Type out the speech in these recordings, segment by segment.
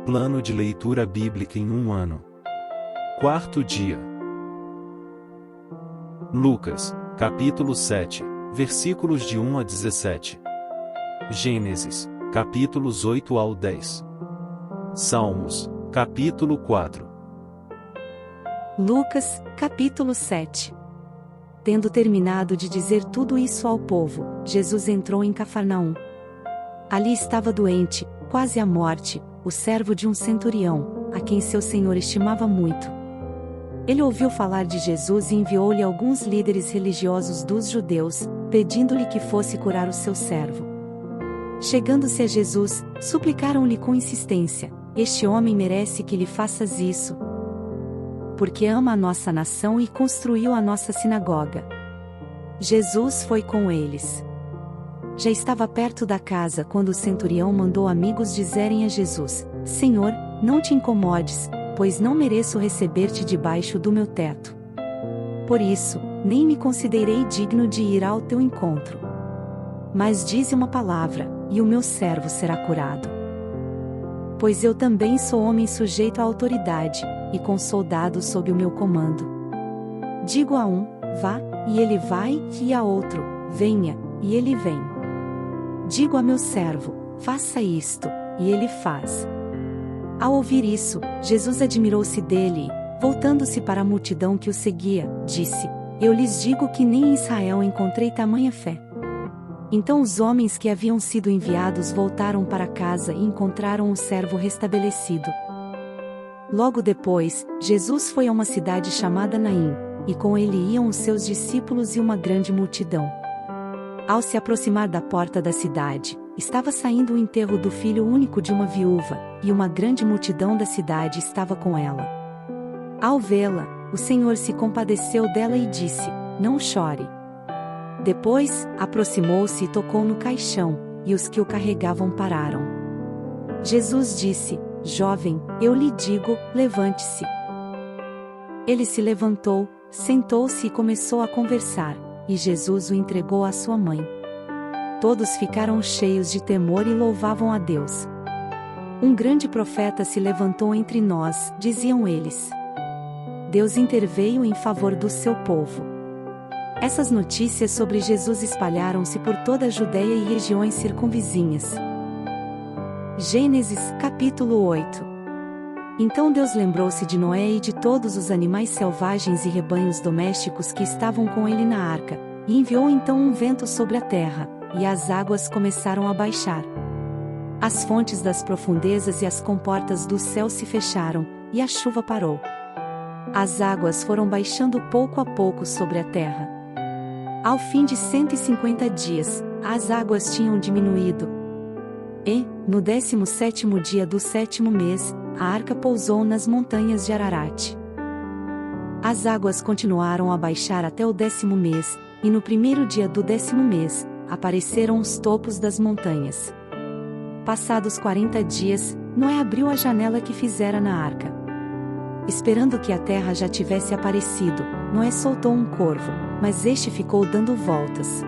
Plano de leitura bíblica em um ano. Quarto dia. Lucas, capítulo 7, versículos de 1 a 17. Gênesis, capítulos 8 ao 10. Salmos, capítulo 4. Lucas, capítulo 7. Tendo terminado de dizer tudo isso ao povo, Jesus entrou em Cafarnaum. Ali estava doente, quase à morte, o servo de um centurião, a quem seu senhor estimava muito. Ele ouviu falar de Jesus e enviou-lhe alguns líderes religiosos dos judeus, pedindo-lhe que fosse curar o seu servo. Chegando-se a Jesus, suplicaram-lhe com insistência: "Este homem merece que lhe faças isso, porque ama a nossa nação e construiu a nossa sinagoga." Jesus foi com eles. Já estava perto da casa quando o centurião mandou amigos dizerem a Jesus: "Senhor, não te incomodes, pois não mereço receber-te debaixo do meu teto. Por isso, nem me considerei digno de ir ao teu encontro. Mas dize uma palavra, e o meu servo será curado. Pois eu também sou homem sujeito à autoridade, e com soldados sob o meu comando. Digo a um: vá, e ele vai, e a outro: venha, e ele vem. Digo a meu servo: faça isto, e ele faz." Ao ouvir isso, Jesus admirou-se dele e, voltando-se para a multidão que o seguia, disse: "Eu lhes digo que nem em Israel encontrei tamanha fé." Então os homens que haviam sido enviados voltaram para casa e encontraram o servo restabelecido. Logo depois, Jesus foi a uma cidade chamada Naim, e com ele iam os seus discípulos e uma grande multidão. Ao se aproximar da porta da cidade, estava saindo o enterro do filho único de uma viúva, e uma grande multidão da cidade estava com ela. Ao vê-la, o Senhor se compadeceu dela e disse: "Não chore." Depois, aproximou-se e tocou no caixão, e os que o carregavam pararam. Jesus disse: "Jovem, eu lhe digo, levante-se." Ele se levantou, sentou-se e começou a conversar, e Jesus o entregou à sua mãe. Todos ficaram cheios de temor e louvavam a Deus. "Um grande profeta se levantou entre nós", diziam eles. Deus interveio em favor do seu povo. Essas notícias sobre Jesus espalharam-se por toda a Judéia e regiões circunvizinhas. Gênesis, capítulo 8. Então Deus lembrou-se de Noé e de todos os animais selvagens e rebanhos domésticos que estavam com ele na arca, e enviou então um vento sobre a terra, e as águas começaram a baixar. As fontes das profundezas e as comportas do céu se fecharam, e a chuva parou. As águas foram baixando pouco a pouco sobre a terra. Ao fim de 150 dias, as águas tinham diminuído. E, no 17º dia do 7º mês, a arca pousou nas montanhas de Ararat. As águas continuaram a baixar até o 10º mês, e no primeiro dia do 10º mês, apareceram os topos das montanhas. Passados 40 dias, Noé abriu a janela que fizera na arca. Esperando que a terra já tivesse aparecido, Noé soltou um corvo, mas este ficou dando voltas.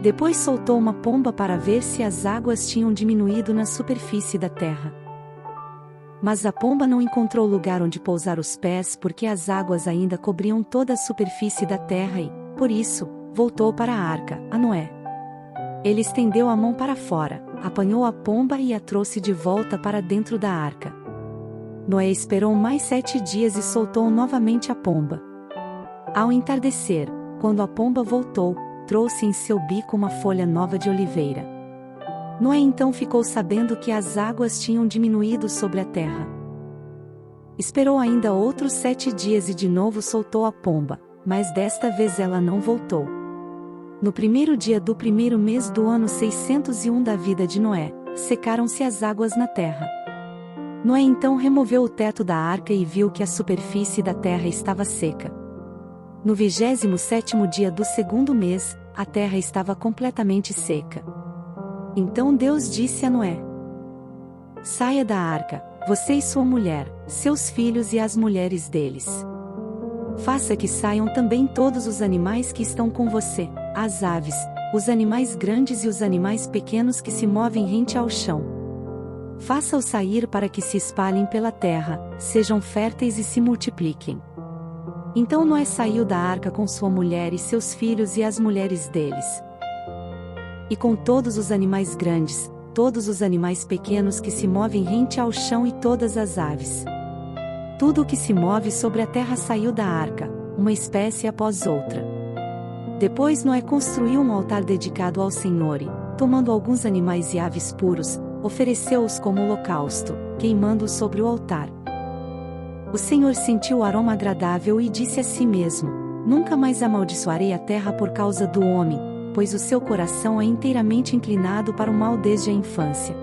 Depois soltou uma pomba para ver se as águas tinham diminuído na superfície da terra. Mas a pomba não encontrou lugar onde pousar os pés porque as águas ainda cobriam toda a superfície da terra e, por isso, voltou para a arca, a Noé. Ele estendeu a mão para fora, apanhou a pomba e a trouxe de volta para dentro da arca. Noé esperou mais 7 dias e soltou novamente a pomba. Ao entardecer, quando a pomba voltou, trouxe em seu bico uma folha nova de oliveira. Noé então ficou sabendo que as águas tinham diminuído sobre a terra. Esperou ainda outros 7 dias e de novo soltou a pomba, mas desta vez ela não voltou. No primeiro dia do primeiro mês do ano 601 da vida de Noé, secaram-se as águas na terra. Noé então removeu o teto da arca e viu que a superfície da terra estava seca. No 27º dia do segundo mês, a terra estava completamente seca. Então Deus disse a Noé: "Saia da arca, você e sua mulher, seus filhos e as mulheres deles. Faça que saiam também todos os animais que estão com você, as aves, os animais grandes e os animais pequenos que se movem rente ao chão. Faça-os sair para que se espalhem pela terra, sejam férteis e se multipliquem. Então Noé saiu da arca com sua mulher e seus filhos e as mulheres deles. E com todos os animais grandes, todos os animais pequenos que se movem rente ao chão e todas as aves. Tudo o que se move sobre a terra saiu da arca, uma espécie após outra. Depois Noé construiu um altar dedicado ao Senhor e, tomando alguns animais e aves puros, ofereceu-os como holocausto, queimando-os sobre o altar. O Senhor sentiu o aroma agradável e disse a si mesmo: Nunca mais amaldiçoarei a terra por causa do homem, pois o seu coração é inteiramente inclinado para o mal desde a infância.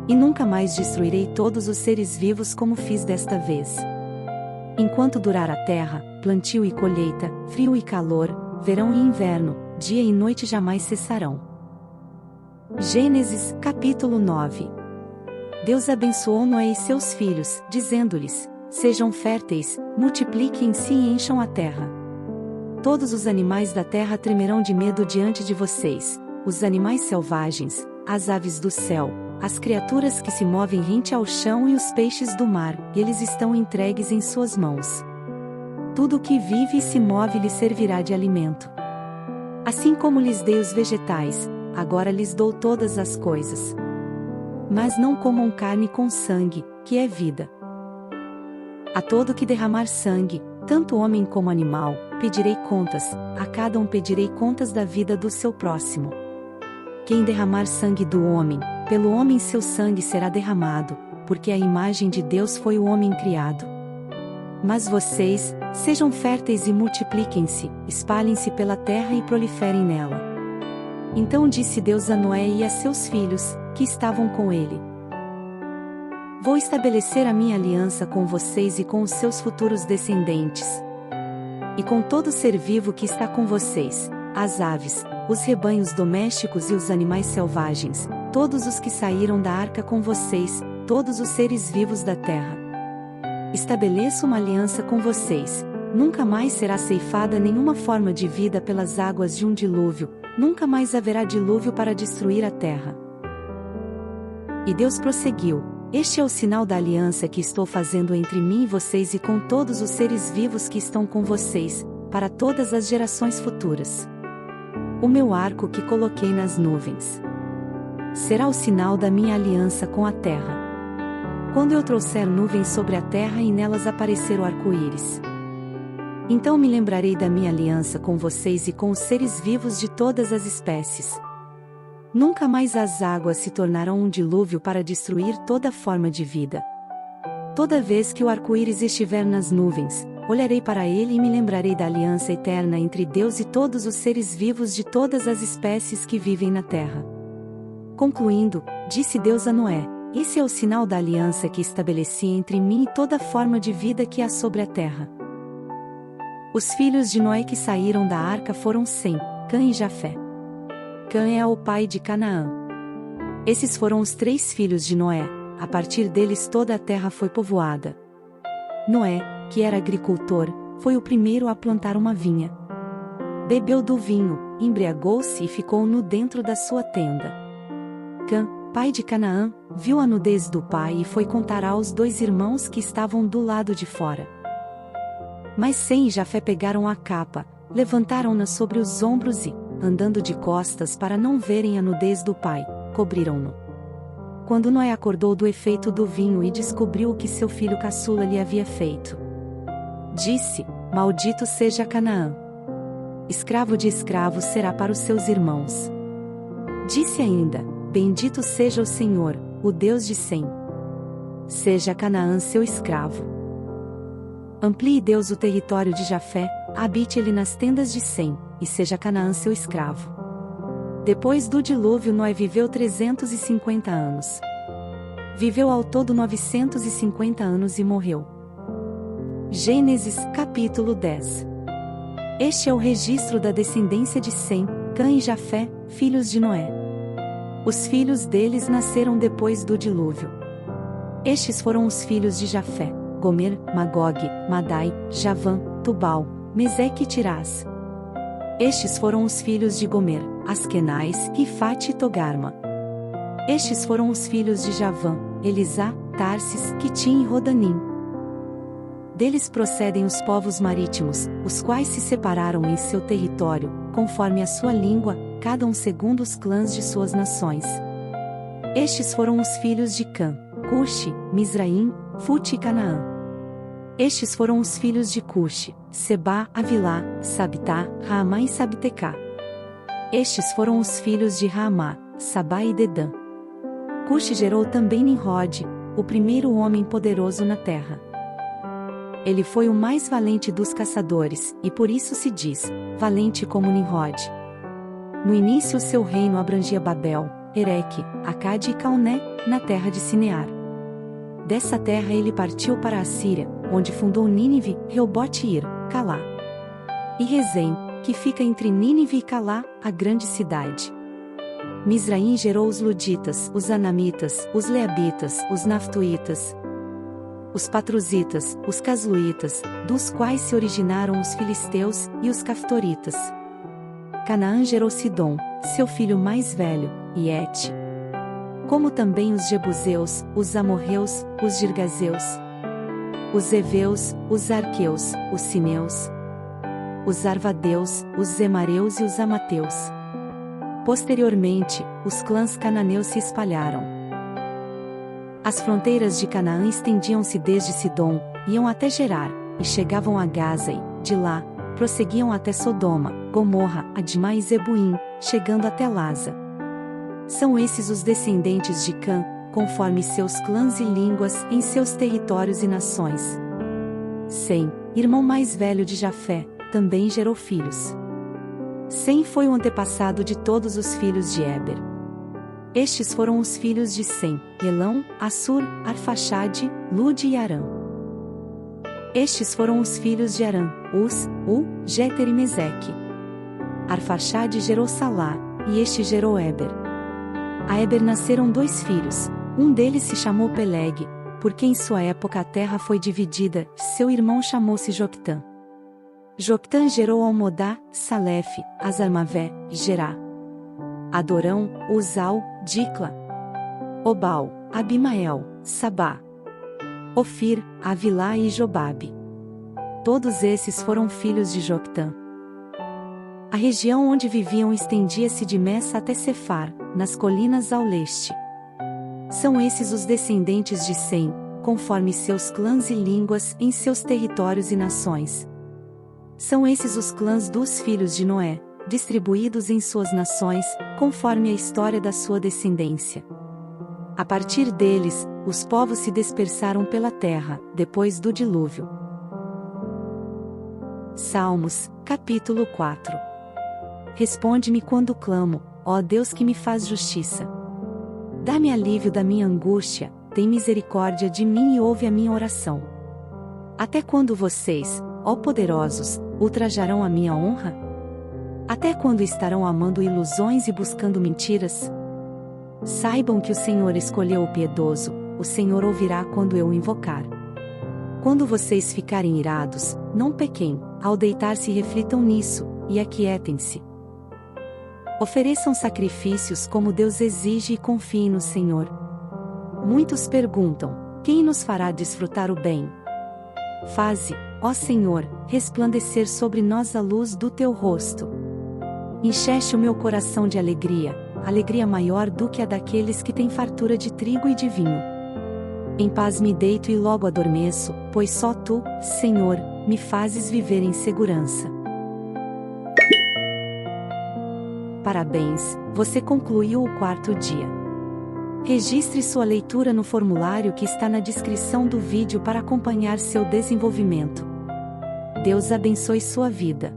E nunca mais destruirei todos os seres vivos como fiz desta vez. Enquanto durar a terra, plantio e colheita, frio e calor, verão e inverno, dia e noite jamais cessarão. Gênesis, capítulo 9. Deus abençoou Noé e seus filhos, dizendo-lhes: Sejam férteis, multipliquem-se e encham a terra. Todos os animais da terra tremerão de medo diante de vocês, os animais selvagens, as aves do céu, as criaturas que se movem rente ao chão e os peixes do mar, eles estão entregues em suas mãos. Tudo o que vive e se move lhes servirá de alimento. Assim como lhes dei os vegetais, agora lhes dou todas as coisas. Mas não comam carne com sangue, que é vida. A todo que derramar sangue, tanto homem como animal, pedirei contas, a cada um pedirei contas da vida do seu próximo. Quem derramar sangue do homem, pelo homem seu sangue será derramado, porque a imagem de Deus foi o homem criado. Mas vocês, sejam férteis e multipliquem-se, espalhem-se pela terra e proliferem nela. Então disse Deus a Noé e a seus filhos, que estavam com ele: Vou estabelecer a minha aliança com vocês e com os seus futuros descendentes. E com todo ser vivo que está com vocês, as aves, os rebanhos domésticos e os animais selvagens, todos os que saíram da arca com vocês, todos os seres vivos da terra. Estabeleço uma aliança com vocês: nunca mais será ceifada nenhuma forma de vida pelas águas de um dilúvio, nunca mais haverá dilúvio para destruir a terra. E Deus prosseguiu: Este é o sinal da aliança que estou fazendo entre mim e vocês e com todos os seres vivos que estão com vocês, para todas as gerações futuras. O meu arco que coloquei nas nuvens será o sinal da minha aliança com a terra. Quando eu trouxer nuvens sobre a terra e nelas aparecer o arco-íris, então me lembrarei da minha aliança com vocês e com os seres vivos de todas as espécies. Nunca mais as águas se tornarão um dilúvio para destruir toda forma de vida. Toda vez que o arco-íris estiver nas nuvens, olharei para ele e me lembrarei da aliança eterna entre Deus e todos os seres vivos de todas as espécies que vivem na terra. Concluindo, disse Deus a Noé: Esse é o sinal da aliança que estabeleci entre mim e toda forma de vida que há sobre a terra. Os filhos de Noé que saíram da arca foram Sem, Cã e Jafé. Cã é o pai de Canaã. Esses foram os 3 filhos de Noé, a partir deles toda a terra foi povoada. Noé, que era agricultor, foi o primeiro a plantar uma vinha. Bebeu do vinho, embriagou-se e ficou nu dentro da sua tenda. Cã, pai de Canaã, viu a nudez do pai e foi contar aos 2 irmãos que estavam do lado de fora. Mas Sem e Jafé pegaram a capa, levantaram-na sobre os ombros e, andando de costas para não verem a nudez do pai, cobriram-no. Quando Noé acordou do efeito do vinho e descobriu o que seu filho caçula lhe havia feito, disse: Maldito seja Canaã. Escravo de escravos será para os seus irmãos. Disse ainda: Bendito seja o Senhor, o Deus de Sem. Seja Canaã seu escravo. Amplie Deus o território de Jafé, habite ele nas tendas de Sem, e seja Canaã seu escravo. Depois do dilúvio Noé viveu 350 anos. Viveu ao todo 950 anos e morreu. Gênesis, capítulo 10. Este é o registro da descendência de Sem, Cã e Jafé, filhos de Noé. Os filhos deles nasceram depois do dilúvio. Estes foram os filhos de Jafé: Gomer, Magog, Madai, Javã, Tubal, Meseque e Tirás. Estes foram os filhos de Gomer, Askenaz, Rifate e Togarma. Estes foram os filhos de Javã: Elisá, Tarsis, Quitim e Rodanim. Deles procedem os povos marítimos, os quais se separaram em seu território, conforme a sua língua, cada um segundo os clãs de suas nações. Estes foram os filhos de Cã: Cuxi, Misraim, Fute e Canaã. Estes foram os filhos de Cuxi: Sebá, Avilá, Sabtá, Raamá e Sabtecá. Estes foram os filhos de Raamá, Sabá e Dedã. Cuxi gerou também Nimrod, o primeiro homem poderoso na terra. Ele foi o mais valente dos caçadores, e por isso se diz, valente como Nimrod. No início seu reino abrangia Babel, Ereque, Acade e Calné, na terra de Sinear. Dessa terra ele partiu para a Síria, onde fundou Nínive, Reobote e Ir, Calá. E Rezém, que fica entre Nínive e Calá, a grande cidade. Misraim gerou os Luditas, os Anamitas, os Leabitas, os Naftuítas, os Patruzitas, os Casluítas, dos quais se originaram os Filisteus, e os Caftoritas. Canaã gerou Sidom, seu filho mais velho, e Et. Como também os Jebuseus, os Amorreus, os Girgazeus, os Eveus, os Arqueus, os Sineus, os Arvadeus, os Zemareus e os Amateus. Posteriormente, os clãs cananeus se espalharam. As fronteiras de Canaã estendiam-se desde Sidom, iam até Gerar, e chegavam a Gaza e, de lá, prosseguiam até Sodoma, Gomorra, Admá e Zebuim, chegando até Laza. São esses os descendentes de Cã, conforme seus clãs e línguas, em seus territórios e nações. Sem, irmão mais velho de Jafé, também gerou filhos. Sem foi o antepassado de todos os filhos de Éber. Estes foram os filhos de Sem: Elão, Assur, Arfaxade, Lude e Arã. Estes foram os filhos de Arã: Uz, Jéter e Meseque. Arfaxade gerou Salá, e este gerou Éber. A Éber nasceram 2 filhos, um deles se chamou Peleg, porque em sua época a terra foi dividida, seu irmão chamou-se Joctã. Joctã gerou Almodá, Salefe, Azarmavé, e Gerá. Adorão, Uzal, Dicla, Obal, Abimael, Sabá, Ofir, Avilá e Jobabe. Todos esses foram filhos de Joctã. A região onde viviam estendia-se de Messa até Cefar, nas colinas ao leste. São esses os descendentes de Sem, conforme seus clãs e línguas, em seus territórios e nações. São esses os clãs dos filhos de Noé, distribuídos em suas nações, conforme a história da sua descendência. A partir deles, os povos se dispersaram pela terra, depois do dilúvio. Salmos, capítulo 4. Responde-me quando clamo, ó Deus que me faz justiça. Dá-me alívio da minha angústia, tem misericórdia de mim e ouve a minha oração. Até quando vocês, ó poderosos, ultrajarão a minha honra? Até quando estarão amando ilusões e buscando mentiras? Saibam que o Senhor escolheu o piedoso, o Senhor ouvirá quando eu o invocar. Quando vocês ficarem irados, não pequem, ao deitar-se reflitam nisso, e aquietem-se. Ofereçam sacrifícios como Deus exige e confiem no Senhor. Muitos perguntam, quem nos fará desfrutar o bem? Faze, ó Senhor, resplandecer sobre nós a luz do teu rosto. Encheste o meu coração de alegria, alegria maior do que a daqueles que têm fartura de trigo e de vinho. Em paz me deito e logo adormeço, pois só tu, Senhor, me fazes viver em segurança. Parabéns, você concluiu o 4º dia. Registre sua leitura no formulário que está na descrição do vídeo para acompanhar seu desenvolvimento. Deus abençoe sua vida.